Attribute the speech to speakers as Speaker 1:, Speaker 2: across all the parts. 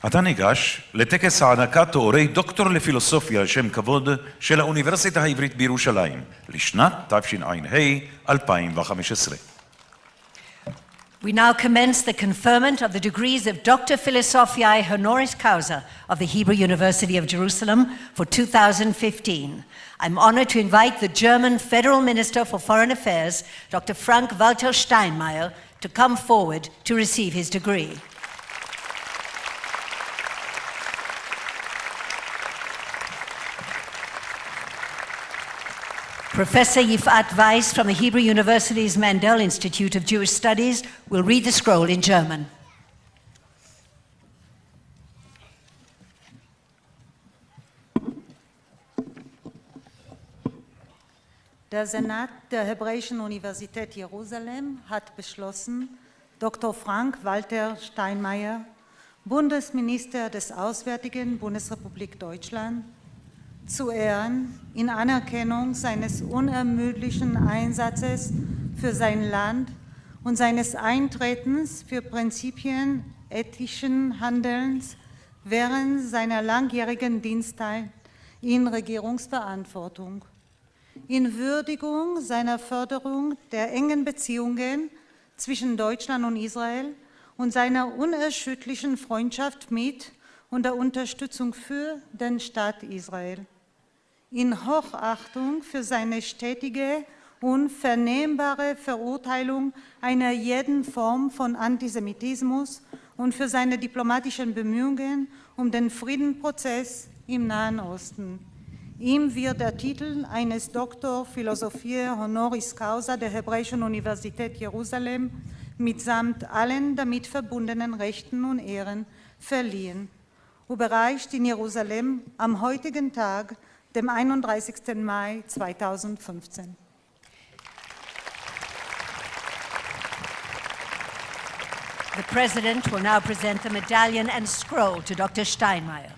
Speaker 1: אתה ניגש לטקס הענקת תוארי דוקטור לפילוסופיה לשם כבוד של האוניברסיטה העברית בירושלים, לשנת תשע"ה 2015.
Speaker 2: We now commence the conferment of the degrees of Doctor Philosophiae Honoris Causa of the Hebrew University of Jerusalem for 2015. I'm honored to invite the German Federal Minister for Foreign Affairs, Dr. Frank-Walter Steinmeier, to come forward to receive his degree. Professor Yifat Weiss from the Hebrew University's Mandel Institute of Jewish Studies will read the scroll in German.
Speaker 3: Der Senat der Hebräischen Universität Jerusalem hat beschlossen, Dr. Frank-Walter Steinmeier, Bundesminister des Auswärtigen Bundesrepublik Deutschland, zu ehren in Anerkennung seines unermüdlichen Einsatzes für sein Land und seines Eintretens für Prinzipien ethischen Handelns während seiner langjährigen Dienstzeit in Regierungsverantwortung. In Würdigung seiner Förderung der engen Beziehungen zwischen Deutschland und Israel und seiner unerschütterlichen Freundschaft mit und der Unterstützung für den Staat Israel. In Hochachtung für seine stetige und vernehmbare Verurteilung einer jeden Form von Antisemitismus und für seine diplomatischen Bemühungen um den Friedensprozess im Nahen Osten. Ihm wird der Titel eines Doctor Philosophiae Honoris Causa der Hebräischen Universität Jerusalem mitsamt allen damit verbundenen Rechten und Ehren verliehen. Überreicht in Jerusalem am heutigen Tag, dem 31. Mai 2015.
Speaker 2: The President will now present the medallion and scroll to Dr. Steinmeier.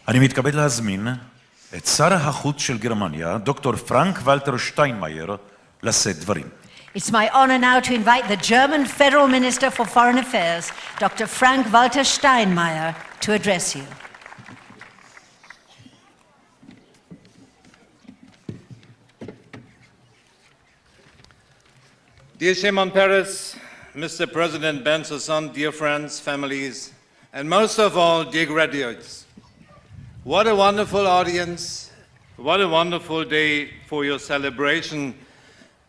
Speaker 1: אני מתכבד להזמין את שר החוץ של גרמניה, דוקטור פרנק ולטר שטיינמאייר, לשאת דברים.
Speaker 2: It's my honor now to invite the German Federal Minister for Foreign Affairs, Dr. Frank-Walter Steinmeier, to address you.
Speaker 4: Dear Shimon Peres, Mr. President Ben Sasson, dear friends, families, and most of all, dear graduates, what a wonderful audience, what a wonderful day for your celebration,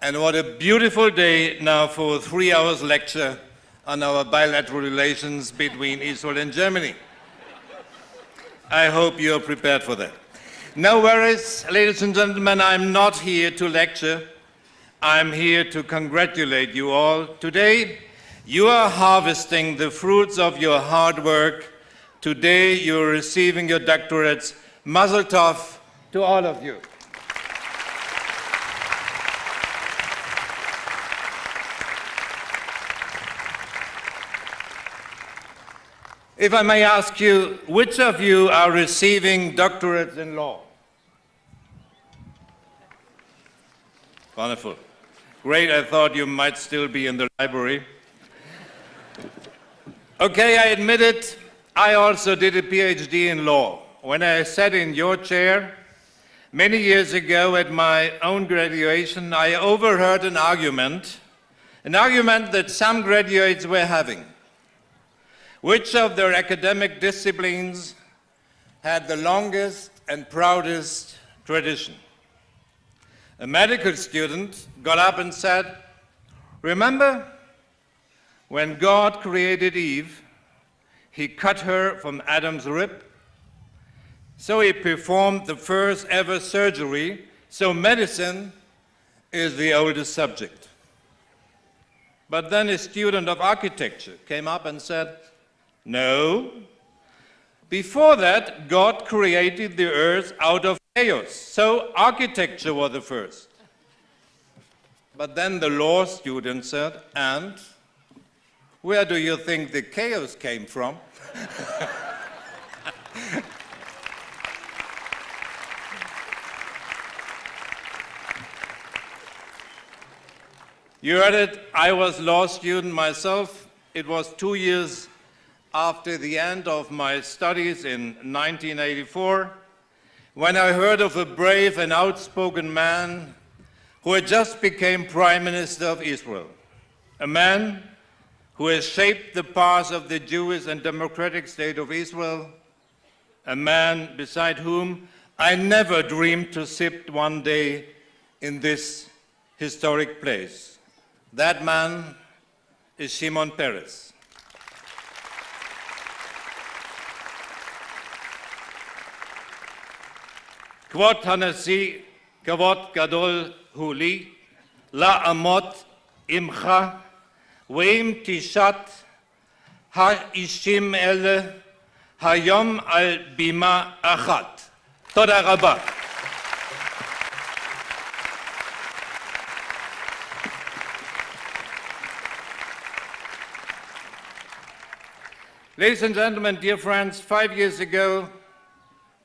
Speaker 4: and what a beautiful day now for a 3 hours lecture on our bilateral relations between Israel and Germany. I hope you are prepared for that. No worries, ladies and gentlemen, I'm not here to lecture. I'm here to congratulate you all. Today, you are harvesting the fruits of your hard work. Today, you're receiving your doctorates. Mazel tov to all of you. If I may ask you, which of you are receiving doctorates in law? Wonderful. Great, I thought you might still be in the library. Okay, I admit it. I also did a PhD in law. When I sat in your chair many years ago at my own graduation, I overheard an argument that some graduates were having. Which of their academic disciplines had the longest and proudest tradition? A medical student got up and said, "Remember when God created Eve, he cut her from Adam's rib. So he performed the first ever surgery. So medicine is the oldest subject." But then a student of architecture came up and said, "No. Before that, God created the earth out of chaos. So architecture was the first. But then the law student said, and where do you think the chaos came from? You heard it, I was a law student myself. It was 2 years after the end of my studies in 1984 when I heard of a brave and outspoken man who had just become Prime Minister of Israel, a man who has shaped the path of the Jewish and democratic state of Israel, a man beside whom I never dreamed to sit one day in this historic place. That man is Shimon Peres. Kvod Hanasi, Kavod Gadol Huli, La Amot Imcha, Veim Tishat, Ha-Ishim Ele, Hayom Al-Bima Achat. Toda Rabba. Ladies and gentlemen, dear friends, 5 years ago,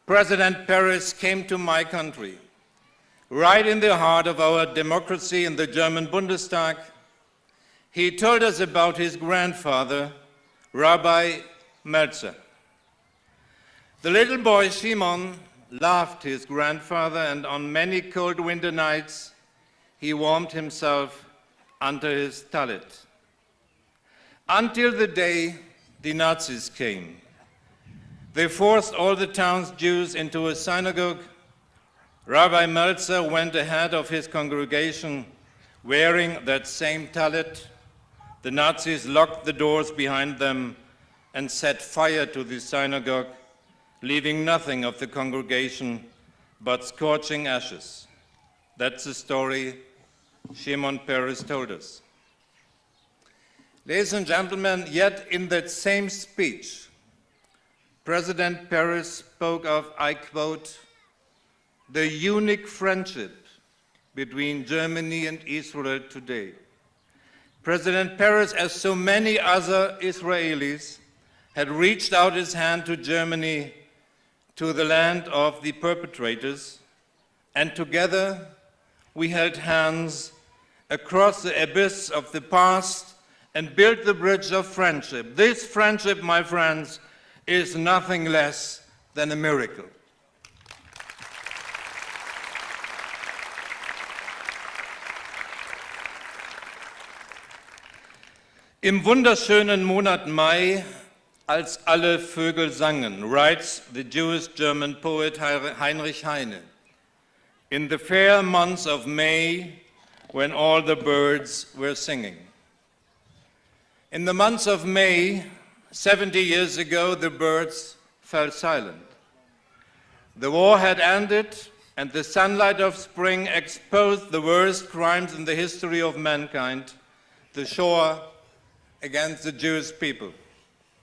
Speaker 4: President Peres came to my country, right in the heart of our democracy in the German Bundestag. He told us about his grandfather, Rabbi Meltzer. The little boy Shimon loved his grandfather, and on many cold winter nights, he warmed himself under his talit. Until the day the Nazis came. They forced all the town's Jews into a synagogue. Rabbi Meltzer went ahead of his congregation wearing that same talit. The Nazis locked the doors behind them and set fire to the synagogue, leaving nothing of the congregation but scorching ashes. That's the story Shimon Peres told us. Ladies and gentlemen, yet in that same speech, President Peres spoke of, I quote, the unique friendship between Germany and Israel today. President Peres, as so many other Israelis, had reached out his hand to Germany, to the land of the perpetrators, and together we held hands across the abyss of the past and built the bridge of friendship. This friendship, my friends, is nothing less than a miracle. Im wunderschönen Monat Mai, als alle Vögel sangen, writes the Jewish-German poet Heinrich Heine, in the fair months of May, when all the birds were singing. In the months of May, 70 years ago, the birds fell silent. The war had ended, and the sunlight of spring exposed the worst crimes in the history of mankind, the Shoah against the Jewish people.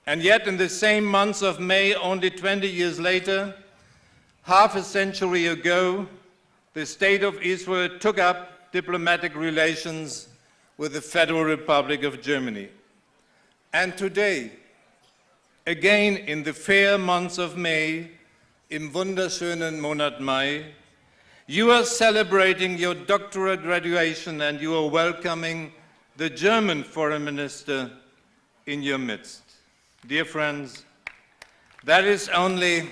Speaker 4: And yet, in the same months of May, only 20 years later, half a century ago, the State of Israel took up diplomatic relations with the Federal Republic of Germany. And today, again in the fair months of May, im wunderschönen Monat Mai, you are celebrating your doctorate graduation and you are welcoming the German foreign minister in your midst. Dear friends, that is only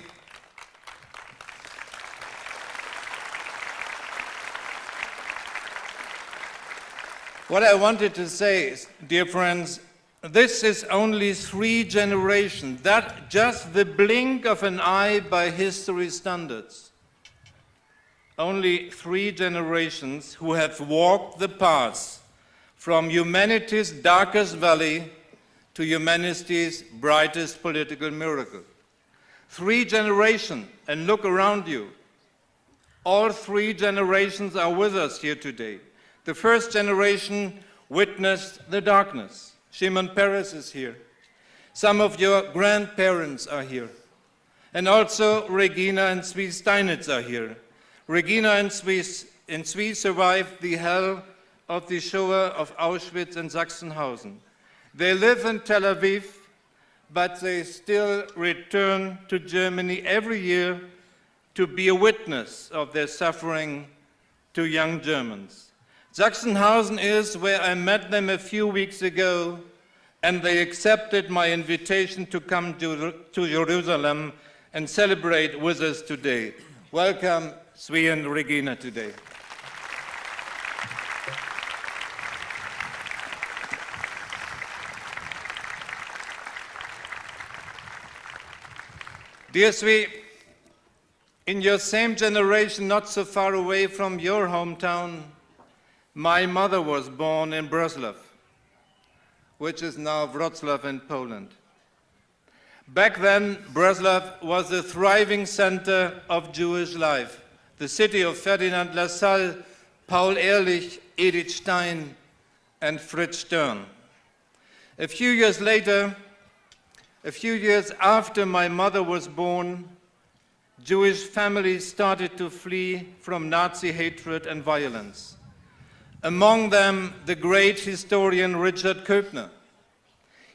Speaker 4: what I wanted to say is, dear friends, this is only 3 generations. That just the blink of an eye by history standards. Only 3 generations who have walked the path from humanity's darkest valley to humanity's brightest political miracle. 3 generations, and look around you. All 3 generations are with us here today. The first generation witnessed the darkness. Shimon Peres is here. Some of your grandparents are here. And also Regina and Zvi Steinitz are here. Regina and Swie survived the hell of the Shoah of Auschwitz and Sachsenhausen. They live in Tel Aviv, but they still return to Germany every year to be a witness of their suffering to young Germans. Sachsenhausen is where I met them a few weeks ago, and they accepted my invitation to come to Jerusalem and celebrate with us today. Welcome, Swie and Regina, today. Dear Swie, in your same generation, not so far away from your hometown, my mother was born in Wrocław, which is now Wrocław in Poland. Back then, Wrocław was a thriving center of Jewish life, the city of Ferdinand Lassalle, Paul Ehrlich, Edith Stein, and Fritz Stern. A few years after my mother was born, Jewish families started to flee from Nazi hatred and violence. Among them, the great historian Richard Koepner.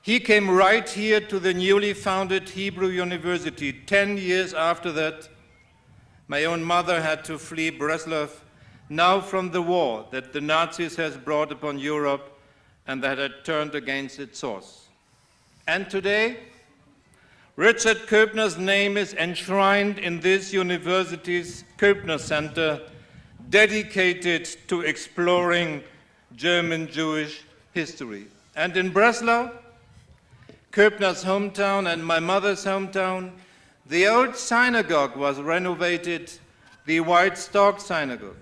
Speaker 4: He came right here to the newly founded Hebrew University. 10 years after that, my own mother had to flee Wrocław, now from the war that the Nazis has brought upon Europe and that had turned against its source. And today, Richard Koepner's name is enshrined in this university's Koepner Center, dedicated to exploring German Jewish history. And in Breslau, Koepner's hometown and my mother's hometown, the old synagogue was renovated, the White Stork Synagogue.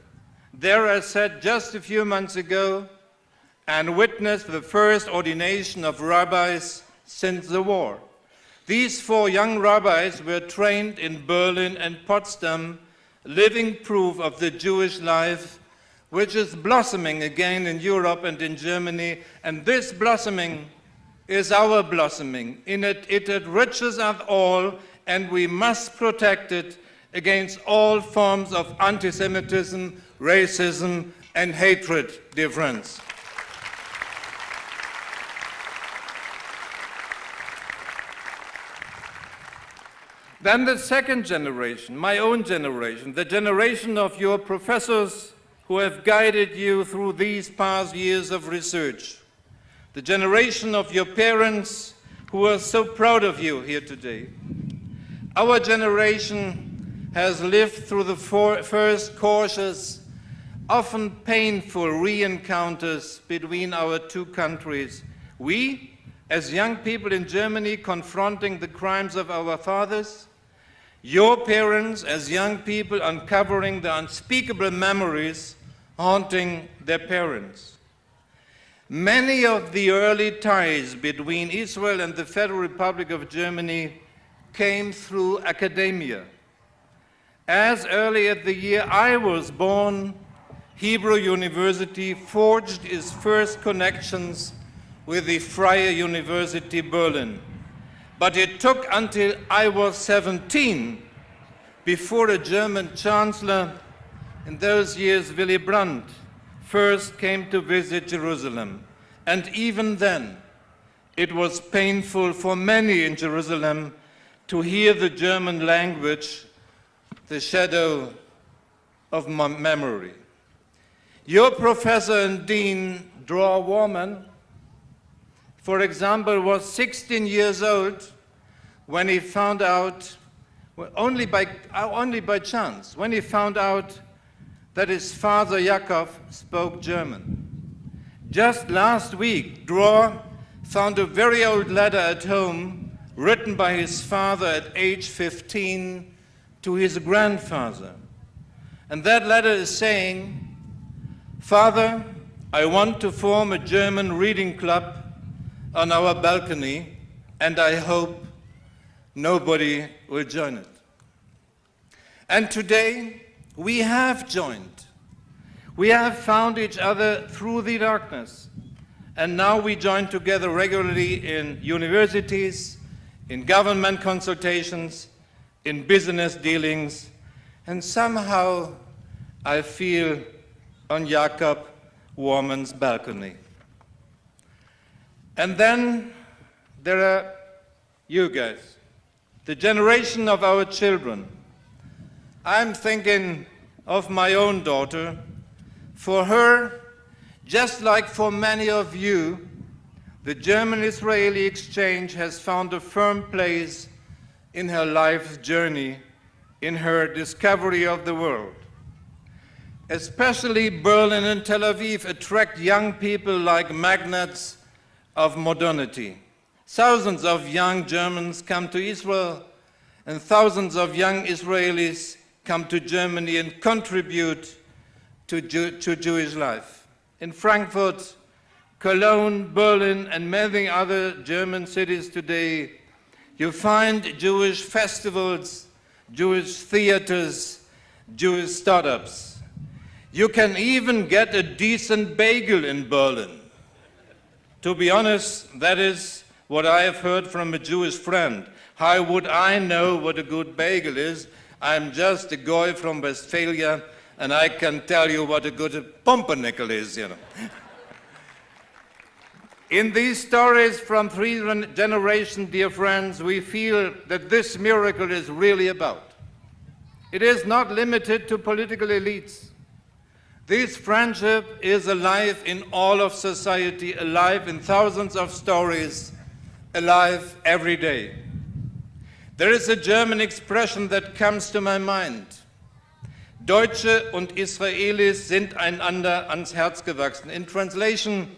Speaker 4: There I sat just a few months ago and witnessed the first ordination of rabbis since the war. These 4 young rabbis were trained in Berlin and Potsdam, living proof of the Jewish life, which is blossoming again in Europe and in Germany. And this blossoming is our blossoming. In it, it enriches us all, and we must protect it against all forms of anti-Semitism, racism, and hatred, dear friends. Then the second generation, my own generation, the generation of your professors who have guided you through these past years of research. The generation of your parents who are so proud of you here today. Our generation has lived through the first cautious, often painful re-encounters between our two countries. We, as young people in Germany, confronting the crimes of our fathers, your parents, as young people, uncovering the unspeakable memories haunting their parents. Many of the early ties between Israel and the Federal Republic of Germany came through academia. As early as the year I was born, Hebrew University forged its first connections with the Freie University Berlin. But it took until I was 17 before a German chancellor, in those years Willy Brandt, first came to visit Jerusalem. And even then, it was painful for many in Jerusalem to hear the German language, the shadow of memory. Your professor and dean, Dror Warman, for example, was 16 years old when he found out, well, only by chance, when he found out that his father Yaakov spoke German. Just last week, Dror found a very old letter at home written by his father at age 15 to his grandfather. And that letter is saying, "Father, I want to form a German reading club on our balcony, and I hope nobody will join it." And today, we have joined. We have found each other through the darkness. And now we join together regularly in universities, in government consultations, in business dealings, and somehow I feel on Jakob Warman's balcony. And then there are you guys, the generation of our children. I'm thinking of my own daughter. For her, just like for many of you, the German-Israeli exchange has found a firm place in her life's journey, in her discovery of the world. Especially Berlin and Tel Aviv attract young people like magnets of modernity. Thousands of young Germans come to Israel, and thousands of young Israelis come to Germany and contribute to Jewish life. In Frankfurt, Cologne, Berlin, and many other German cities today, you find Jewish festivals, Jewish theaters, Jewish startups. You can even get a decent bagel in Berlin. To be honest, that is what I have heard from a Jewish friend. How would I know what a good bagel is? I'm just a guy from Westphalia, and I can tell you what a good pumpernickel is, you know. In these stories from 3 generations, dear friends, we feel that this miracle is really about. It is not limited to political elites. This friendship is alive in all of society, alive in thousands of stories, alive every day. There is a German expression that comes to my mind. Deutsche und Israelis sind einander ans Herz gewachsen. In translation,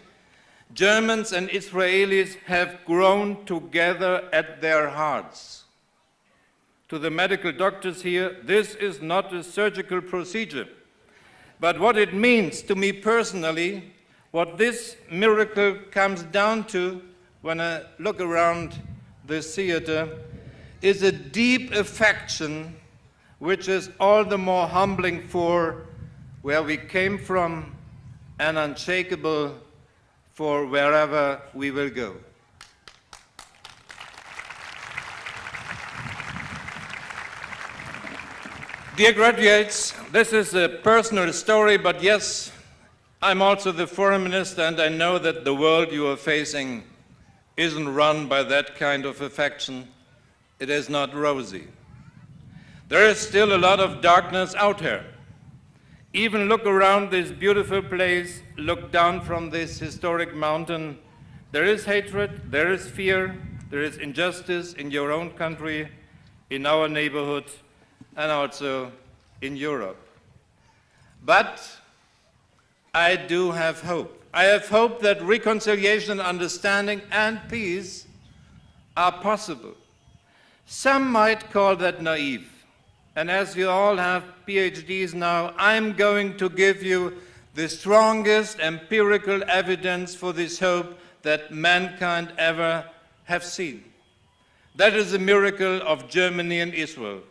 Speaker 4: Germans and Israelis have grown together at their hearts. To the medical doctors here, this is not a surgical procedure. But what it means to me personally, what this miracle comes down to when I look around this theater, is a deep affection which is all the more humbling for where we came from and unshakable for wherever we will go. Dear graduates, this is a personal story, but yes, I'm also the foreign minister, and I know that the world you are facing isn't run by that kind of affection. It is not rosy. There is still a lot of darkness out here. Even look around this beautiful place, look down from this historic mountain. There is hatred, there is fear, there is injustice in your own country, in our neighborhood, and also in Europe. But I do have hope. I have hope that reconciliation, understanding, and peace are possible. Some might call that naive. And as you all have PhDs now, I'm going to give you the strongest empirical evidence for this hope that mankind ever have seen. That is the miracle of Germany and Israel,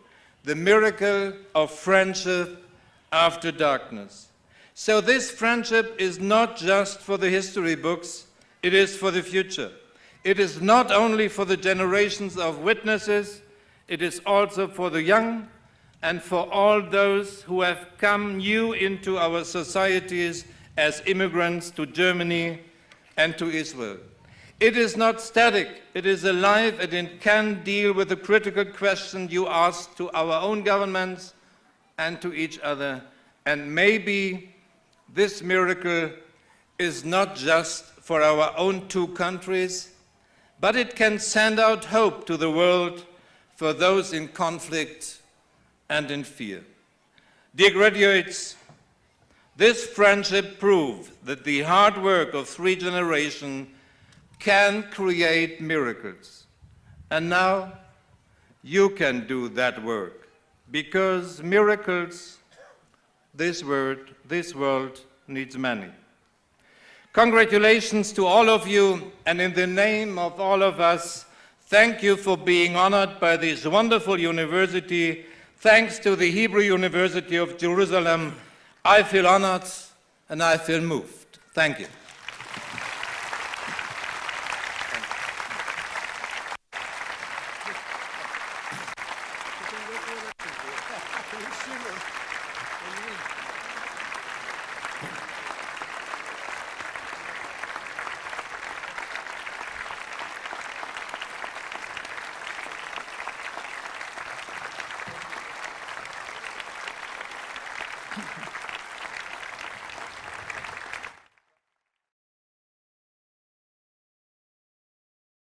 Speaker 4: the miracle of friendship after darkness. So this friendship is not just for the history books, it is for the future. It is not only for the generations of witnesses, it is also for the young and for all those who have come new into our societies as immigrants to Germany and to Israel. It is not static, it is alive, and it can deal with the critical question you ask to our own governments and to each other. And maybe this miracle is not just for our own 2 countries, but it can send out hope to the world for those in conflict and in fear. Dear graduates, this friendship proves that the hard work of 3 generations can create miracles. And now you can do that work, because miracles, this world needs many. Congratulations to all of you, and in the name of all of us, thank you for being honored by this wonderful university. Thanks to the Hebrew University of Jerusalem, I feel honored and I feel moved. Thank you.